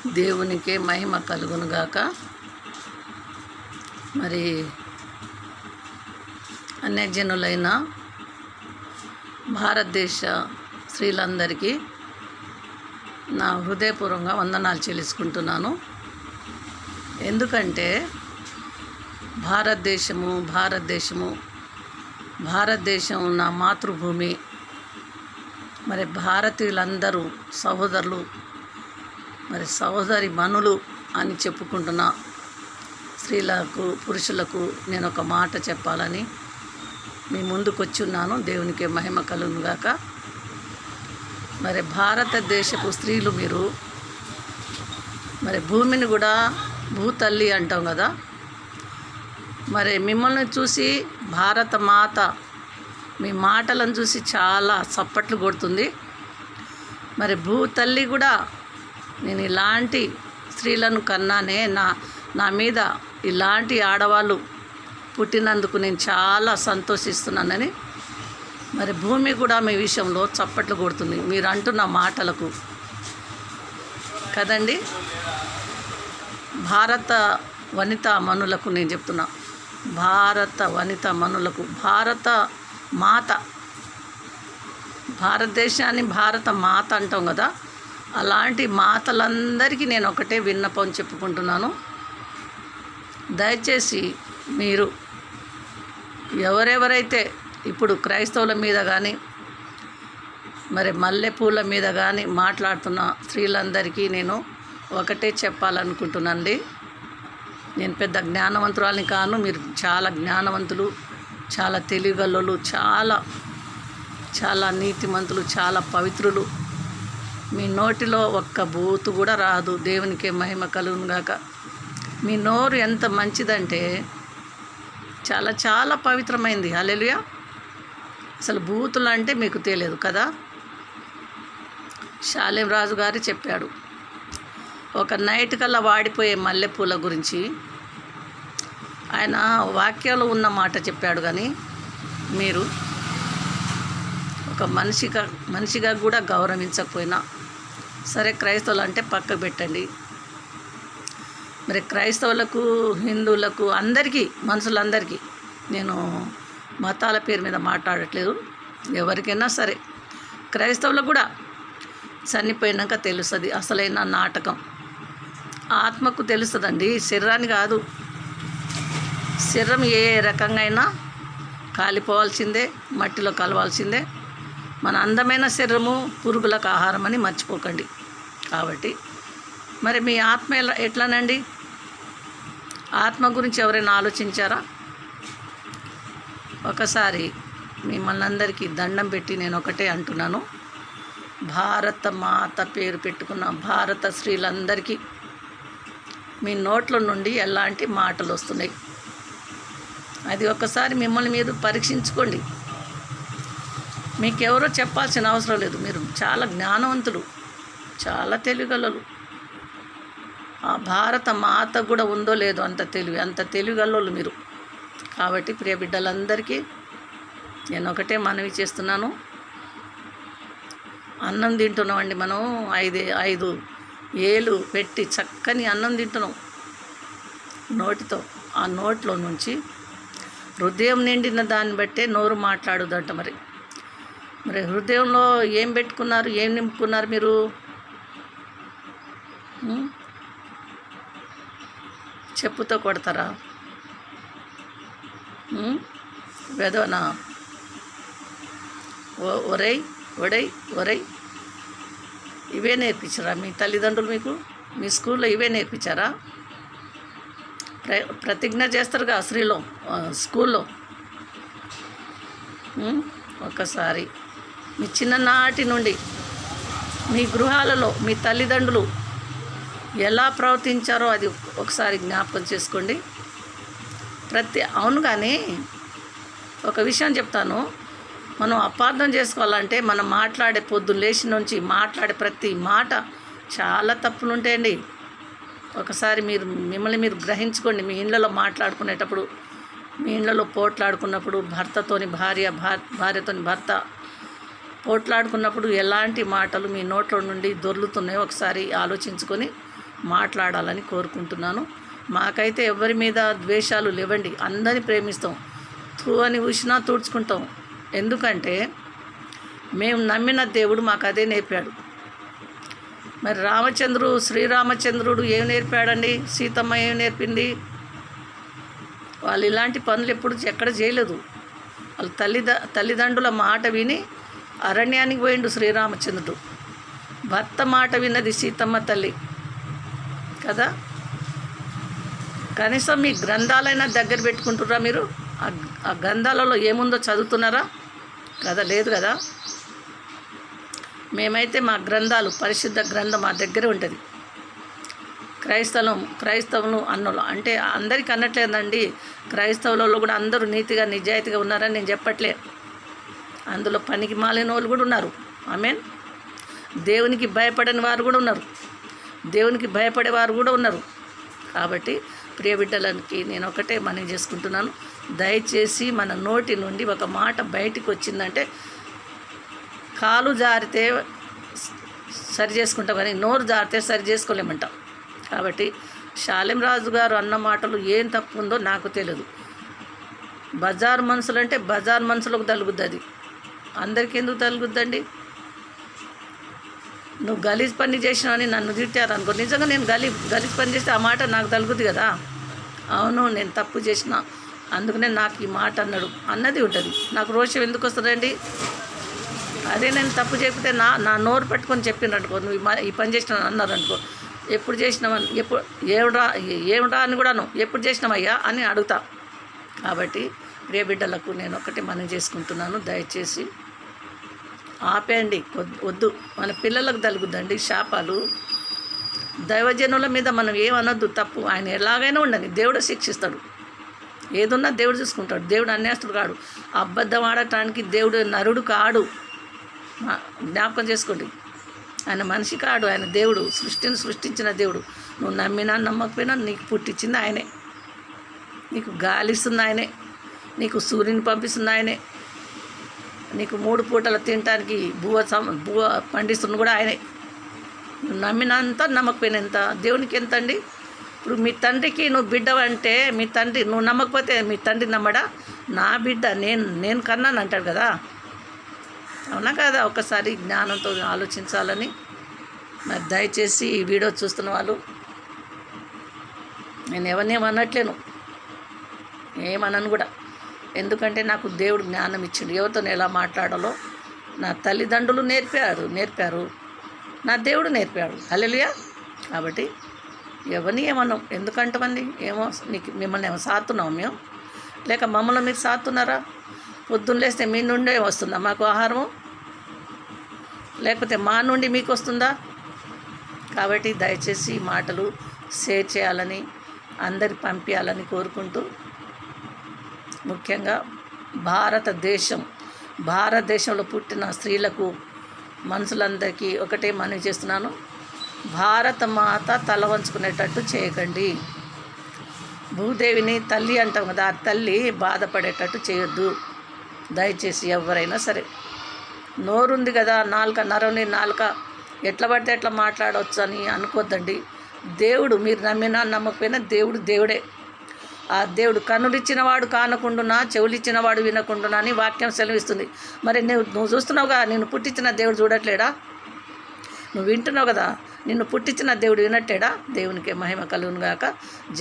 దేవునికే మహిమ కలుగునుగాక. మరి అన్యజనులైన భారతదేశ స్త్రీలందరికీ నా హృదయపూర్వకంగా వందనాలు చెల్లించుకుంటున్నాను. ఎందుకంటే భారతదేశం నా మాతృభూమి. మరి భారతీయులందరూ సహోదరులు, మరి సహోదరి మనులు అని చెప్పుకుంటున్న స్త్రీలకు, పురుషులకు నేను ఒక మాట చెప్పాలని మీ ముందుకు వచ్చి ఉన్నాను. దేవునికి మహిమ కలుగునుగాక. మరి భారతదేశపు స్త్రీలు మీరు మరి భూమిని కూడా భూతల్లి అంటాం కదా. మరి మిమ్మల్ని చూసి భారత మాత మీ మాటలను చూసి చాలా చప్పట్లు కొడుతుంది. మరి భూతల్లి కూడా నేను ఇలాంటి స్త్రీలను కన్నానే, నా మీద ఇలాంటి ఆడవాళ్ళు పుట్టినందుకు నేను చాలా సంతోషిస్తున్నానని మరి భూమి కూడా మీ విషయంలో చప్పట్లు కొడుతుంది మీరు అంటున్న మాటలకు కదండి. భారత వనితా మనులకు నేను చెప్తున్నా, భారత వనితా మనులకు, భారత మాత, భారతదేశాన్ని భారత మాత అంటాం కదా, అలాంటి మాతలందరికీ నేను ఒకటే విన్నపం చెప్పుకుంటున్నాను. దయచేసి మీరు ఎవరెవరైతే ఇప్పుడు క్రైస్తవుల మీద కానీ మరి మల్లెపూల మీద కానీ మాట్లాడుతున్న స్త్రీలందరికీ నేను ఒకటే చెప్పాలనుకుంటున్నానండి. నేను పెద్ద జ్ఞానవంతురాలిని కాను, మీరు చాలా జ్ఞానవంతులు, చాలా తెలివిగలలు, చాలా నీతిమంతులు, చాలా పవిత్రులు. మీ నోటిలో ఒక్క బూతు కూడా రాదు. దేవునికే మహిమ కలుగునుగాక. మీ నోరు ఎంత మంచిదంటే చాలా పవిత్రమైంది. హల్లెలూయా. అసలు బూతులు అంటే మీకు తెలియదు కదా. షాలేం రాజు గారు చెప్పాడు ఒక నైట్ కల్లా వాడిపోయే మల్లెపూల గురించి. ఆయన వాక్యాలు ఉన్న మాట చెప్పాడు, కానీ మీరు ఒక మనిషిగా కూడా గౌరవించకపోయినా సరే, క్రైస్తవులు అంటే పక్కకు పెట్టండి. మరి క్రైస్తవులకు, హిందువులకు, అందరికీ, మనుషులందరికీ, నేను మతాల పేరు మీద మాట్లాడట్లేదు, ఎవరికైనా సరే, క్రైస్తవులకు కూడా చనిపోయినాక తెలుస్తుంది అసలైన నాటకం. ఆత్మకు తెలుస్తుందండి, శరీరాన్ని కాదు. శరీరం ఏ రకంగా అయినా కాలిపోవాల్సిందే, మట్టిలో కలవాల్సిందే. మన అందమైన శరీరము పురుగులకు ఆహారం అని మర్చిపోకండి. కాబట్టి మరి మీ ఆత్మ ఎట్లానండి? ఆత్మ గురించి ఎవరైనా ఆలోచించారా? ఒకసారి మిమ్మల్ని అందరికీ దండం పెట్టి నేను ఒకటే అంటున్నాను, భారత మాత పేరు పెట్టుకున్న భారత స్త్రీలందరికీ మీ నోట్ల నుండి ఎలాంటి మాటలు వస్తున్నాయి, అది ఒకసారి మిమ్మల్ని మీరు పరీక్షించుకోండి. మీకెవరో చెప్పాల్సిన అవసరం లేదు. మీరు చాలా జ్ఞానవంతులు, చాలా తెలివిగలలు. ఆ భారత మాత కూడా ఉందో లేదో అంత తెలివిగలలు మీరు. కాబట్టి ప్రియ బిడ్డలందరికీ నేను ఒకటే మనవి చేస్తున్నాను. అన్నం తింటున్నామండి మనం, 5 ఏళ్ళు పెట్టి చక్కని అన్నం తింటున్నాం నోటితో. ఆ నోట్లో నుంచి హృదయం నిండిన దాన్ని బట్టే నోరు మాట్లాడుదంట. మరి హృదయంలో ఏం పెట్టుకున్నారు, ఏం నింపుకున్నారు మీరు? చెప్పుతో కొడతారా? వెదవనా? ఒరై ఇవే నేర్పించారా మీ తల్లిదండ్రులు మీకు? మీ స్కూల్లో ఇవే నేర్పించారా? ప్రతిజ్ఞ చేస్తారుగా స్కూల్లో. ఒకసారి మీ చిన్ననాటి నుండి మీ గృహాలలో మీ తల్లిదండ్రులు ఎలా ప్రవర్తించారో అది ఒకసారి జ్ఞాపకం చేసుకోండి. అవును, కానీ ఒక విషయం చెప్తాను. మనం అపార్థం చేసుకోవాలంటే మనం మాట్లాడే పొద్దున్న లేచి నుంచి మాట్లాడే ప్రతి మాట చాలా తప్పులు ఉంటాయండి. ఒకసారి మిమ్మల్ని మీరు గ్రహించుకోండి. మీ ఇళ్ళలో మాట్లాడుకునేటప్పుడు, మీ ఇళ్ళలో పోట్లాడుకున్నప్పుడు, భార్యతోని భర్త పోట్లాడుకున్నప్పుడు ఎలాంటి మాటలు మీ నోట్లో నుండి దొర్లుతున్నాయో ఒకసారి ఆలోచించుకొని మాట్లాడాలని కోరుకుంటున్నాను. మాకైతే ఎవరి మీద ద్వేషాలు లేవండి, అందరిని ప్రేమిస్తాం. అని ఊసినా తుడుచుకుంటాం. ఎందుకంటే మేము నమ్మిన దేవుడు మాకు అదే నేర్పాడు. మరి శ్రీరామచంద్రుడు ఏం నేర్పాడండి? సీతమ్మ ఏం నేర్పింది? వాళ్ళు ఇలాంటి పనులు ఎక్కడ చేయలేదు. వాళ్ళ తల్లిదండ్రుల మాట విని అరణ్యానికి పోయిండు శ్రీరామచంద్రుడు. భర్త మాట విన్నది సీతమ్మ తల్లి కదా. కనీసం మీ గ్రంథాలైనా దగ్గర పెట్టుకుంటుర్రా మీరు? ఆ గ్రంథాలలో ఏముందో చదువుతున్నారా కదా? లేదు కదా. మేమైతే మా గ్రంథాలు, పరిశుద్ధ గ్రంథం మా దగ్గరే ఉంటుంది. క్రైస్తవులు అన్నోళ్ళు అంటే అందరికీ అనట్లేదండి, క్రైస్తవులలో కూడా అందరూ నీతిగా నిజాయితీగా ఉన్నారని నేను చెప్పట్లే. అందులో పనికి మాలిన వాళ్ళు కూడా ఉన్నారు. ఆమేన్. దేవునికి భయపడని వారు కూడా ఉన్నారు, దేవునికి భయపడేవారు కూడా ఉన్నారు. కాబట్టి ప్రియ బిడ్డలకి నేను ఒకటే మనవి చేసుకుంటున్నాను, దయచేసి మన నోటి నుండి ఒక మాట బయటికి వచ్చిందంటే కాలు జారితే సరి చేసుకుంటాం, కానీ నోరు జారితే సరి చేసుకోలేమంట. కాబట్టి షాలేం రాజు గారు అన్న మాటలు ఏం తప్పు ఉందో నాకు తెలియదు. బజార్ మనుషులు అంటే బజార్ మనుషులకు తలుగుద్ది, అది అందరికీ ఎందుకు తలుగుద్దండి? నువ్వు గలీజ్ పని చేసినావని నన్ను తిట్టారు అనుకో, నిజంగా నేను గలీజ్ పని చేస్తే ఆ మాట నాకు తలుగుద్ది కదా. అవును, నేను తప్పు చేసిన, అందుకనే నాకు ఈ మాట అన్నది ఉంటుంది. నాకు రోషం ఎందుకు వస్తుందండి? అదే నేను తప్పు చెప్పితే నా నోరు పట్టుకొని చెప్పిన అనుకో, నువ్వు ఈ పని చేసినావు అన్నారు అనుకో, ఎప్పుడు చేసినావని, ఏమిరా అని కూడాను ఎప్పుడు చేసినావయ్యా అని అడుగుతా. కాబట్టి ప్రియ బిడ్డలకు నేను ఒకటి మనవి చేసుకుంటున్నాను, దయచేసి ఆపేయండి, వద్దు. మన పిల్లలకు తలుగుద్దండి శాపాలు. దైవజనుల మీద మనం ఏమనొద్దు, తప్పు. ఆయన ఎలాగైనా ఉండని, దేవుడు శిక్షిస్తాడు. ఏదున్నా దేవుడు చూసుకుంటాడు. దేవుడు అన్యాస్తుడు కాడు, అబద్ధం ఆడటానికి దేవుడు నరుడు కాడు. జ్ఞాపకం చేసుకోండి, ఆయన మనిషి కాడు, ఆయన దేవుడు, సృష్టించిన దేవుడు. నువ్వు నమ్మినా నమ్మకపోయినా నీకు పుట్టించింది ఆయనే, నీకు గాలిస్తుంది ఆయనే, నీకు సూర్యుని పంపిస్తుంది ఆయనే, నీకు 3 పూటలు తినడానికి బువ్వ పండిస్తుంది కూడా ఆయనే. నువ్వు నమ్మినంత నమ్మకపోయినంత దేవునికి ఎంత అండి? ఇప్పుడు మీ తండ్రికి నువ్వు బిడ్డవంటే మీ తండ్రి, నువ్వు నమ్మకపోతే మీ తండ్రి నమ్మడా? నా బిడ్డ నేను కన్నాను అంటాడు కదా, అవునా కదా? ఒకసారి జ్ఞానంతో ఆలోచించాలని. మరి దయచేసి ఈ వీడియో చూస్తున్న వాళ్ళు, నేను ఎవరినేమనట్లేను, ఏమనను కూడా. ఎందుకంటే నాకు దేవుడు జ్ఞానం ఇచ్చిండు, ఎవరితో ఎలా మాట్లాడాలో నా తల్లిదండ్రులు నేర్పారు, నా దేవుడు నేర్పాడు. హల్లెలూయా. కాబట్టి ఎవరిని ఏమన్నాం, ఎందుకంటమంది ఏమో మిమ్మల్ని ఏమో సాతున్నాం మేము, లేక మమ్మల్ని మీరు సాతున్నారా? పొద్దున్న లేస్తే మీ నుండే వస్తుందా మాకు ఆహారము, లేకపోతే మా నుండి మీకు వస్తుందా? కాబట్టి దయచేసి ఈ మాటలు షేర్ చేయాలని, అందరి పంపించాలని కోరుకుంటూ, ముఖ్యంగా భారతదేశంలో పుట్టిన స్త్రీలకు, మనుషులందరికీ ఒకటే మనవి చేస్తున్నాను, భారత మాత తల వంచుకునేటట్టు చేయకండి. భూదేవిని తల్లి అంటాం కదా, ఆ తల్లి బాధపడేటట్టు చేయొద్దు. దయచేసి ఎవరైనా సరే, నోరుంది కదా, నరని నాలుక ఎట్లా పడితే ఎట్లా మాట్లాడవచ్చు అని అనుకోద్దండి. దేవుడు, మీరు నమ్మినా నమ్మకపోయినా దేవుడే. ఆ దేవుడు కన్నులిచ్చినవాడు కానకుండునా, చెవులిచ్చినవాడు వినకుండునా అని వాక్యం సెలవిస్తుంది. మరి నువ్వు చూస్తున్నావుగా, నిన్ను పుట్టించిన దేవుడు చూడట్లేడా? నువ్వు వింటున్నావు కదా, నిన్ను పుట్టించిన దేవుడు వినట్లేడా? దేవునికి మహిమ కలుగును గాక.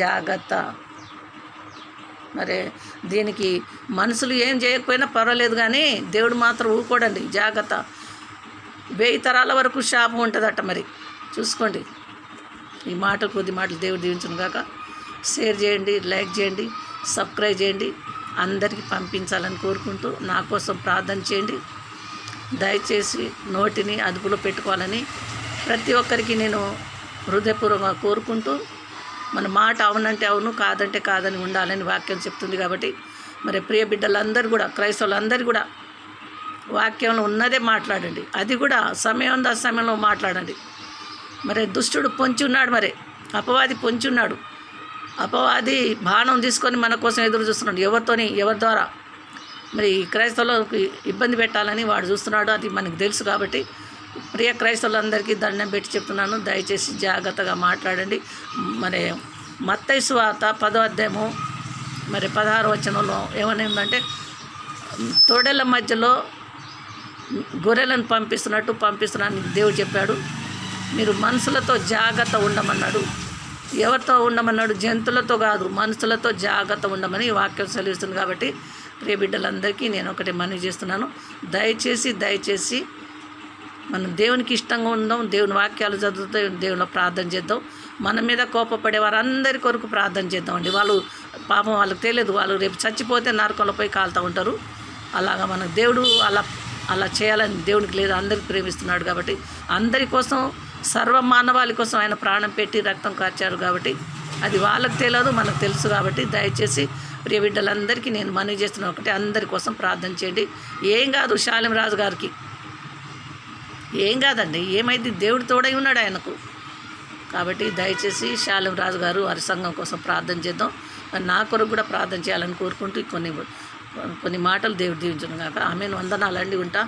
జాగ్రత్త. మరి దీనికి మనుషులు ఏం చేయకపోయినా పర్వాలేదు, కానీ దేవుడు మాత్రం ఊకోడండి. జాగ్రత్త. 1000 తరాల వరకు శాపం ఉంటుందట. మరి చూసుకోండి. ఈ కొద్ది మాటలు దేవుడు దీవించును గాక. షేర్ చేయండి, లైక్ చేయండి, సబ్స్క్రైబ్ చేయండి, అందరికీ పంపించాలని కోరుకుంటూ నా కోసం ప్రార్థన చేయండి. దయచేసి నోటిని అదుపులో పెట్టుకోవాలని ప్రతి ఒక్కరికి నేను హృదయపూర్వకంగా కోరుకుంటూ, మన మాట అవునంటే అవును, కాదంటే కాదని ఉండాలని వాక్యం చెప్తుంది. కాబట్టి మరి ప్రియ బిడ్డలందరూ కూడా, క్రైస్తవులందరూ కూడా వాక్యంలో ఉన్నదే మాట్లాడండి. అది కూడా సమయం ఉంది, ఆ సమయంలో మాట్లాడండి. మరి దుష్టుడు పొంచి ఉన్నాడు, మరి అపవాది పొంచి ఉన్నాడు. అపవాది బాణం తీసుకొని మన కోసం ఎదురు చూస్తున్నాడు. ఎవరి ద్వారా మరి క్రైస్తవులకు ఇబ్బంది పెట్టాలని వాడు చూస్తున్నాడు. అది మనకు తెలుసు. కాబట్టి ప్రియ క్రైస్తవులందరికీ దండం పెట్టి చెప్తున్నాను, దయచేసి జాగ్రత్తగా మాట్లాడండి. మరి మత్తయి సువార్త 10వ అధ్యాయము మరి 16వ వచనంలో ఏమనిందంటే, తోడేళ్ళ మధ్యలో గొర్రెలను పంపిస్తున్నాను దేవుడు చెప్పాడు. మీరు మనుషులతో జాగ్రత్త ఉండమన్నాడు. ఎవరితో ఉండమన్నాడు? జంతువులతో కాదు, మనుషులతో జాగ్రత్త ఉండమని ఈ వాక్యం సెలవిస్తుంది. కాబట్టి ప్రియ బిడ్డలందరికీ నేను ఒకటి మనవి చేస్తున్నాను, దయచేసి మనం దేవునికి ఇష్టంగా ఉందాం, దేవుని వాక్యాలు చదువుతూ దేవుని ప్రార్థన చేద్దాం. మన మీద కోపపడే వారందరి కొరకు ప్రార్థన చేద్దామండి. వాళ్ళు పాపం వాళ్ళకి తెలియదు, వాళ్ళు రేపు చచ్చిపోతే నరకంలో పోయి కాలుతూ ఉంటారు. అలాగా మన దేవుడు అలా చేయాలని దేవునికి లేదు, అందరికి ప్రేమిస్తున్నాడు. కాబట్టి అందరి కోసం, సర్వ మానవాళి కోసం ఆయన ప్రాణం పెట్టి రక్తం కార్చారు. కాబట్టి అది వాళ్ళకి తెలియదు, మనకు తెలుసు. కాబట్టి దయచేసి ప్రియ బిడ్డలందరికీ నేను మనవి చేస్తున్న ఒకటి, అందరి కోసం ప్రార్థన చేయండి. ఏం కాదు, శాలిం రాజు గారికి ఏం కాదండి, ఏమైంది? దేవుడు తోడై ఉన్నాడు ఆయనకు. కాబట్టి దయచేసి శాలిం రాజు గారు వారి సంఘం కోసం ప్రార్థన చేద్దాం. నా కొరకు కూడా ప్రార్థన చేయాలని కోరుకుంటూ కొన్ని మాటలు దేవుడు దీవించును గాక. ఆమెను వందనాలండి. ఉంటా.